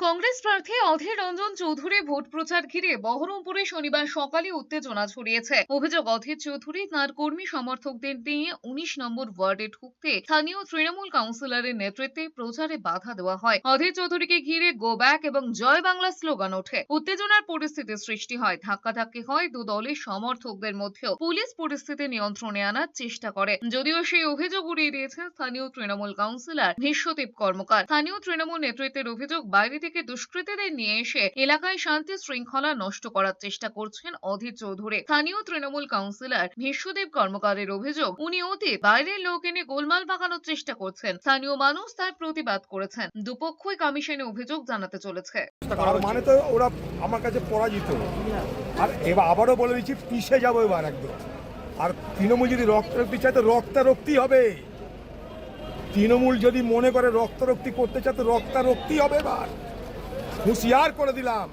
কংগ্রেস প্রার্থী অধীর রঞ্জন চৌধুরী ভোট প্রচার ঘিরে বহরমপুরে শনিবার সকালে উত্তেজনা ছড়িয়েছে। অভিযোগ, অধীর চৌধুরী তাঁর কর্মী সমর্থকদের নিয়ে ১৯ নম্বর ওয়ার্ডে ঢুকতে স্থানীয় তৃণমূল কাউন্সিলরের নেতৃত্বে প্রচারে বাধা দেওয়া হয়। অধীর চৌধুরীকে ঘিরে গো ব্যাক এবং জয় বাংলা স্লোগান ওঠে। উত্তেজনার পরিস্থিতি সৃষ্টি হয়, ধাক্কাধাক্কি হয় দু দলের সমর্থকদের মধ্যেও। পুলিশ পরিস্থিতি নিয়ন্ত্রণে আনার চেষ্টা করে, যদিও সেই অভিযোগ উড়িয়ে দিয়েছেন স্থানীয় তৃণমূল কাউন্সিলর বিশ্বদীপ কর্মকার। স্থানীয় তৃণমূল নেতৃত্বের অভিযোগ, বাইরে থেকে দুষ্কৃতীদের নিয়ে এসে এলাকায় শান্তি শৃঙ্খলা নষ্ট করার চেষ্টা করছেন অধীর চৌধুরী। স্থানীয় তৃণমূল কাউন্সিলর বিশ্বদীপ কর্মকারের অভিযোগ, উনি অতীত বাইরের লোক এনে গোলমাল পাকানোর চেষ্টা করছেন। স্থানীয় মানুষ তার প্রতিবাদ করেছেন। দুপক্ষই কমিশনে অভিযোগ জানাতে চলেছে। তার মানে তো ওরা আমার কাছে পরাজিত, আর এবার আবারও বলে দিচ্ছি পিছিয়ে যাবো এবার একদম। আর তৃণমূল যদি রক্তারক্তি চায় তো রক্তারক্তি হবে। তৃণমূল যদি মনে করে রক্তারক্তি করতে চায় তো রক্তারক্তি হবে। এবার হুঁশিয়ার করে দিলাম।